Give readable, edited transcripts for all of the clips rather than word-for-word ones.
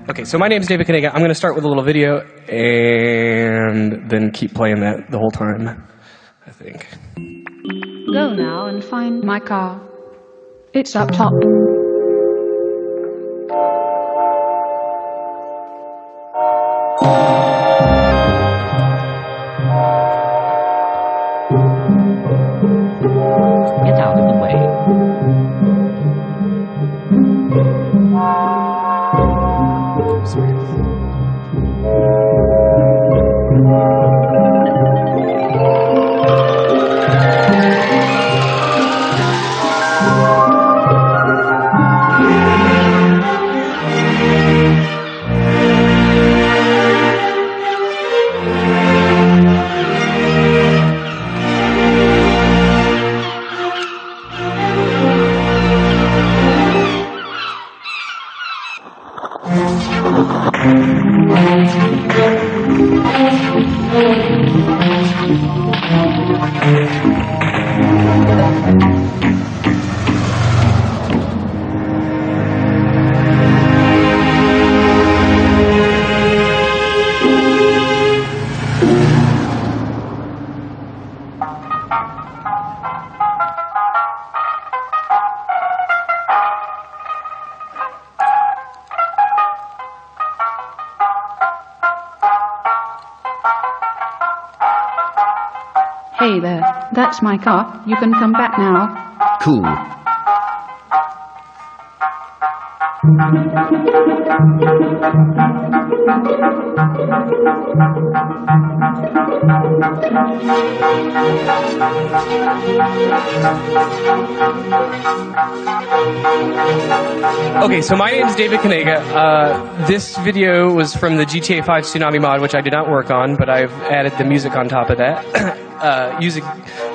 Okay, so my name is David Kanaga. I'm going to start with a little video and then keep playing that the whole time, I think. Go now and find my car. It's up top. Get out of the way. Hey there, that's my car. You can come back now. Cool. Okay, so my name is David Kanaga. This video was from the GTA 5 Tsunami mod, which I did not work on, but I've added the music on top of that.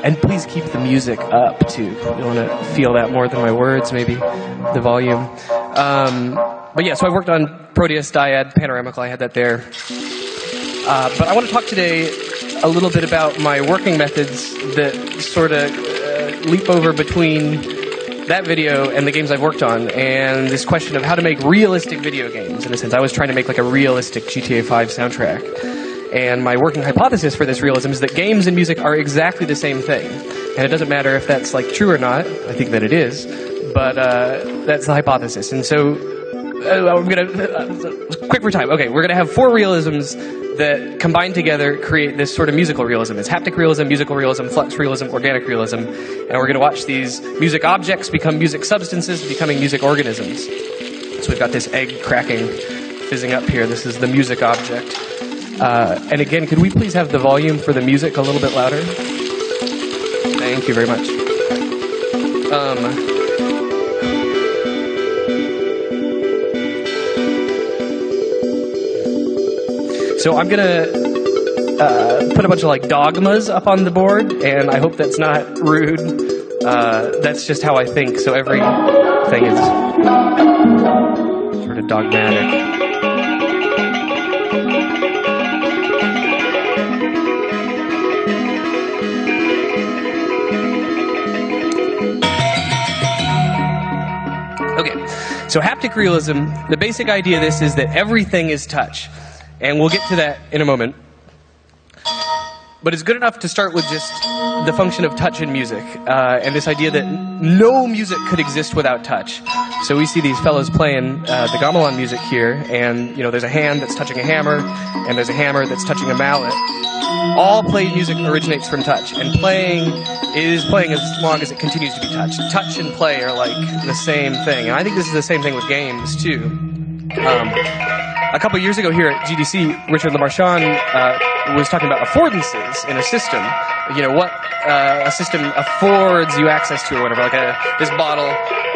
And please keep the music up too. You want to feel that more than my words, maybe the volume. But yeah, so I worked on Proteus, Dyad, Panoramical. I had that there. But I want to talk today a little bit about my working methods that sort of leap over between that video and the games I've worked on, and this question of how to make realistic video games. In a sense, I was trying to make like a realistic GTA 5 soundtrack. And my working hypothesis for this realism is that games and music are exactly the same thing. And it doesn't matter if that's like true or not. I think that it is. But that's the hypothesis. And so I'm going to... quick for time. Okay, we're going to have 4 realisms that combined together create this sort of musical realism. It's haptic realism, musical realism, flux realism, organic realism. And we're going to watch these music objects become music substances, becoming music organisms. So we've got this egg cracking, fizzing up here. This is the music object. And again, could we please have the volume for the music a little bit louder? Thank you very much. So I'm gonna put a bunch of like dogmas up on the board, and I hope that's not rude. That's just how I think. So every thing is sort of dogmatic. So haptic realism, the basic idea of this is that everything is touch. And we'll get to that in a moment. But it's good enough to start with just the function of touch in music. And this idea that no music could exist without touch. So we see these fellows playing the gamelan music here. And, you know, there's a hand that's touching a hammer. And there's a hammer that's touching a mallet. All played music originates from touch. And playing is playing as long as it continues to be touched. Touch and play are like the same thing. And I think this is the same thing with games, too. A couple years ago here at GDC, Richard LeMarchand was talking about affordances in a system. You know, what a system affords you access to or whatever. Like this bottle,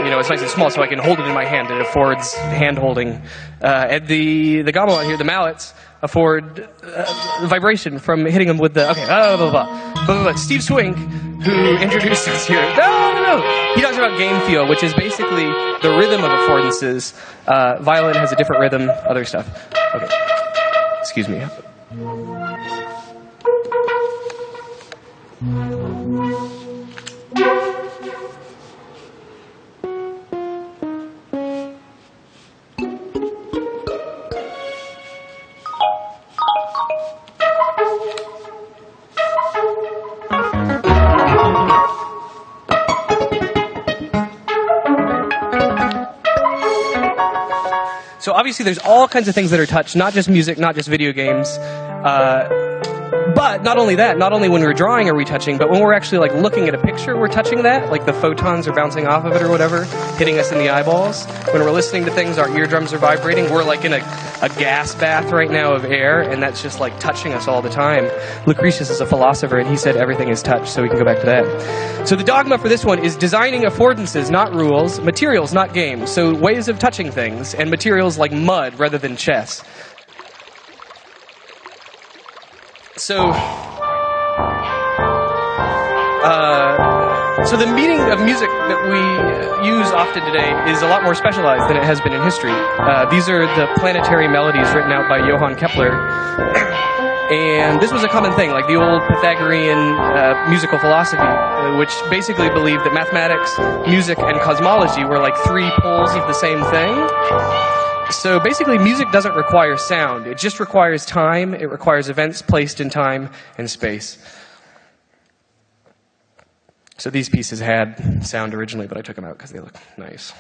you know, it's nice and small so I can hold it in my hand. It affords hand-holding. And the gamelan here, the mallets, afford vibration from hitting them with the... Okay, blah, blah, blah, blah, blah. Steve Swink, who introduced us here... No! He talks about game feel, which is basically the rhythm of affordances. Violin has a different rhythm, other stuff. Okay. Excuse me. So obviously there's all kinds of things that are touch, not just music, not just video games. But not only that, not only when we're drawing are we touching, but when we're actually like looking at a picture, we're touching that. Like the photons are bouncing off of it or whatever, hitting us in the eyeballs. When we're listening to things, our eardrums are vibrating. We're like in a gas bath right now of air, and that's just like touching us all the time. Lucretius is a philosopher, and he said everything is touch, so we can go back to that. So the dogma for this one is designing affordances, not rules, materials, not games. So ways of touching things, and materials like mud rather than chess. So the meaning of music that we use often today is a lot more specialized than it has been in history. These are the planetary melodies written out by Johann Kepler. And this was a common thing, like the old Pythagorean musical philosophy, which basically believed that mathematics, music, and cosmology were like three poles of the same thing. So basically, music doesn't require sound. It just requires time. It requires events placed in time and space. So these pieces had sound originally, but I took them out because they look nice.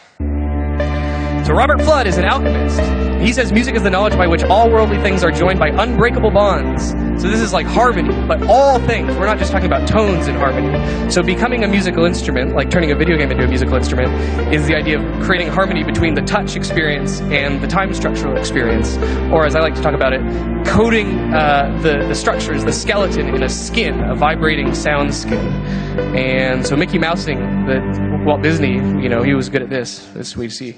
So Robert Flood is an alchemist. He says music is the knowledge by which all worldly things are joined by unbreakable bonds. So this is like harmony, but all things. We're not just talking about tones in harmony. So becoming a musical instrument, like turning a video game into a musical instrument, is the idea of creating harmony between the touch experience and the time structural experience. Or as I like to talk about it, coating the structures, the skeleton in a skin, a vibrating sound skin. And so Mickey Mousing, Walt Disney, you know, he was good at this, as we see.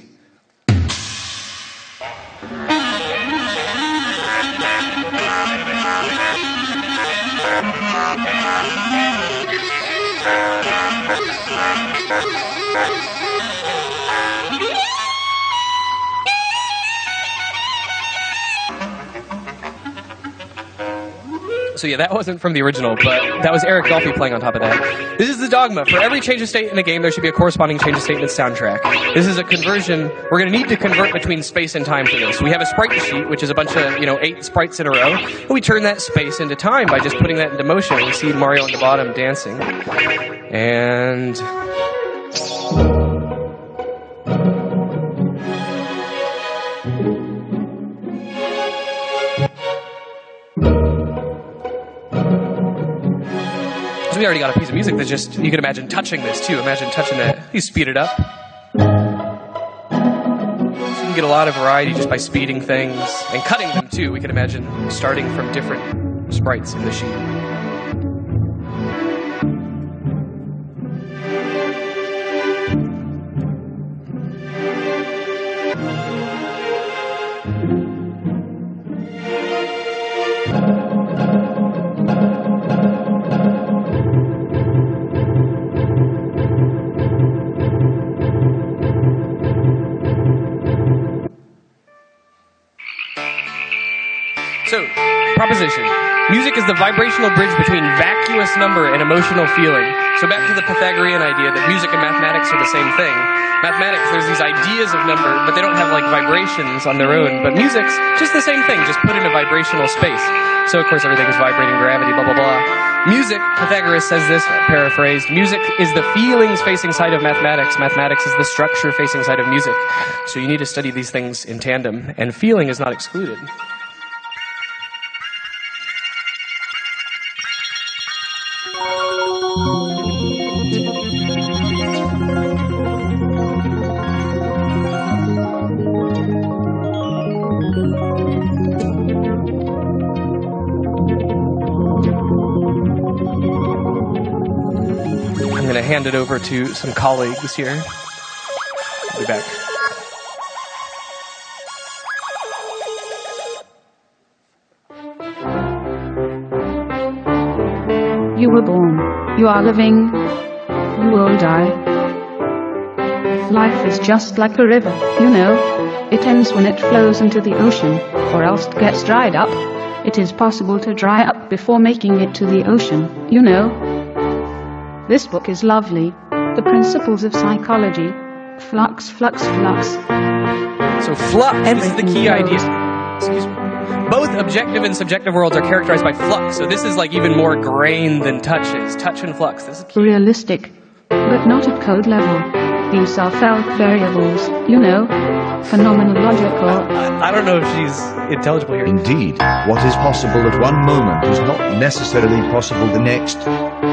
So yeah, that wasn't from the original, but that was Eric Dolphy playing on top of that. This is the dogma. For every change of state in a game, there should be a corresponding change of state in its soundtrack. This is a conversion. We're going to need to convert between space and time for this. We have a sprite sheet, which is a bunch of, 8 sprites in a row. And we turn that space into time by just putting that into motion. We see Mario on the bottom dancing. And we already got a piece of music that's just, you can imagine touching this too. Imagine touching that. You speed it up. So you can get a lot of variety just by speeding things and cutting them too. We can imagine starting from different sprites in the sheet. So, proposition. Music is the vibrational bridge between vacuous number and emotional feeling. So back to the Pythagorean idea that music and mathematics are the same thing. Mathematics, there's these ideas of number, but they don't have like vibrations on their own. But music's just the same thing, just put in a vibrational space. So of course everything is vibrating, gravity, blah, blah, blah. Music, Pythagoras says this, paraphrased, music is the feelings facing side of mathematics. Mathematics is the structure facing side of music. So you need to study these things in tandem, and feeling is not excluded. I'm going to hand it over to some colleagues here. I'll be back. You were born. You are living. You will die. Life is just like a river, you know. It ends when it flows into the ocean, or else it gets dried up. It is possible to dry up before making it to the ocean, you know. This book is lovely. The Principles of Psychology. Flux, flux, flux. So flux is the key idea. Excuse me. Both objective and subjective worlds are characterized by flux, so this is like even more grain than touch is. Touch and flux. This is key. Realistic, but not at code level. These are felt variables, phenomenological. I don't know if she's intelligible here. Indeed, what is possible at one moment is not necessarily possible the next.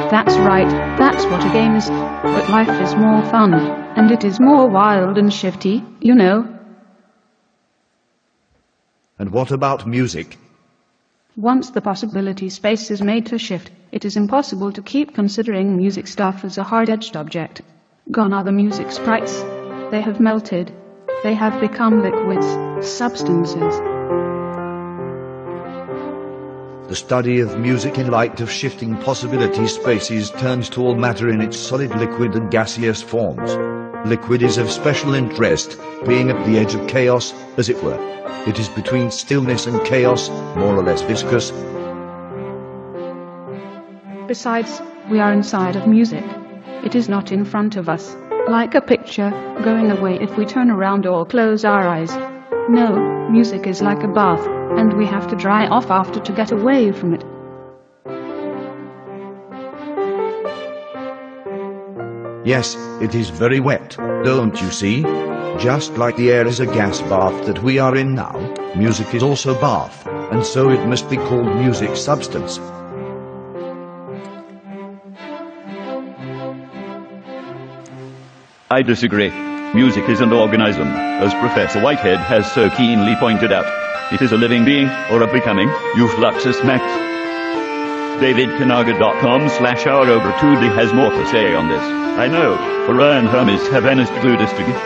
That's right, that's what a game is. But life is more fun, and it is more wild and shifty, And what about music? Once the possibility space is made to shift, it is impossible to keep considering music stuff as a hard-edged object. Gone are the music sprites. They have melted. They have become liquids, substances. The study of music in light of shifting possibility spaces turns to all matter in its solid, liquid and gaseous forms. Liquid is of special interest, being at the edge of chaos, as it were. It is between stillness and chaos, more or less viscous. Besides, we are inside of music. It is not in front of us, like a picture, going away if we turn around or close our eyes. No, music is like a bath, and we have to dry off after to get away from it. Yes, it is very wet, don't you see? Just like the air is a gas bath that we are in now, music is also bath, and so it must be called music substance. I disagree. Music is an organism, as Professor Whitehead has so keenly pointed out. It is a living being, or a becoming, Fluxus Max. DavidKanaga.com/hour/2D has more to say on this. I know, for Ryan Hermes have honest gludus to give.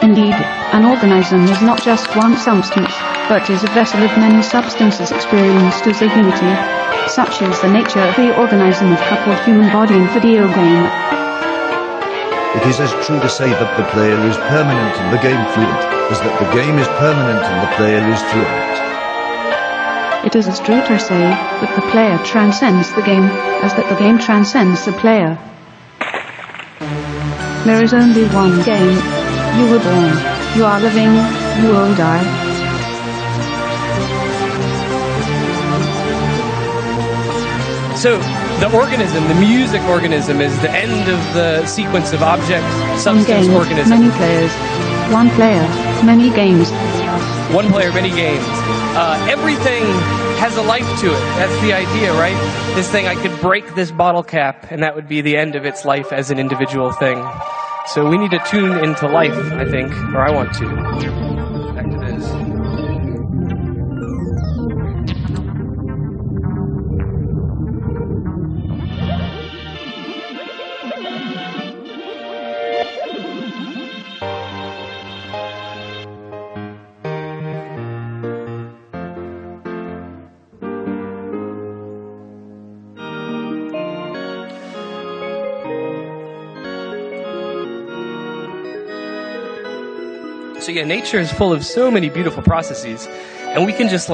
Indeed, an organism is not just one substance, but is a vessel of many substances experienced as a unity. Such is the nature of the organism of coupled human body and video game. It is as true to say that the player is permanent and the game fluent, as that the game is permanent and the player is fluent. It is as true to say that the player transcends the game, as that the game transcends the player. There is only one game. You were born, you are living, you will die. So, the organism, the music organism, is the end of the sequence of object, substance, One game, organism. many players. One player, many games. One player, many games. Everything has a life to it. That's the idea, right? This thing, I could break this bottle cap, and that would be the end of its life as an individual thing. So we need to tune into life, I think, or I want to. Back to this. So yeah, nature is full of so many beautiful processes, and we can just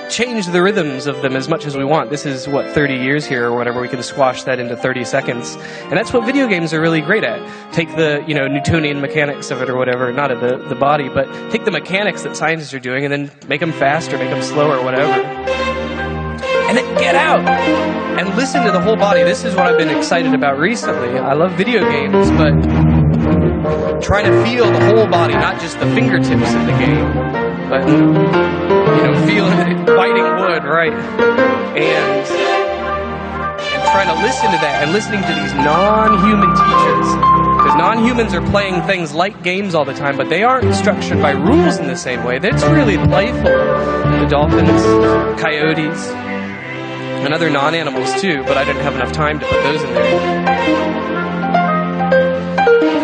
change the rhythms of them as much as we want. This is, 30 years here or whatever. We can squash that into 30 seconds. And that's what video games are really great at. Take the, Newtonian mechanics of it or whatever, not of the body, but take the mechanics that scientists are doing and then make them faster, make them slower, whatever. And then get out and listen to the whole body. This is what I've been excited about recently. I love video games, but trying to feel the whole body, not just the fingertips in the game, but, feeling it, biting wood, right? And trying to listen to that and listening to these non-human teachers. Because non-humans are playing things like games all the time, but they aren't structured by rules in the same way. It's really playful. The dolphins, coyotes, and other non-animals too, but I didn't have enough time to put those in there.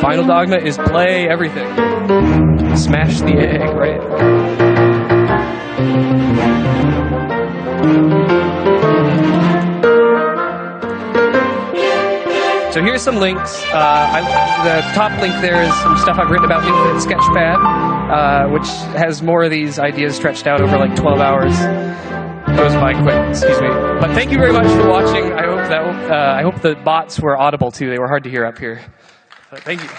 Final dogma is play everything. Smash the egg, right? So here's some links. The top link there is some stuff I've written about Infinite Sketchpad, which has more of these ideas stretched out over 12 hours. Goes by quick, excuse me. But thank you very much for watching. I hope the bots were audible too. They were hard to hear up here. Thank you.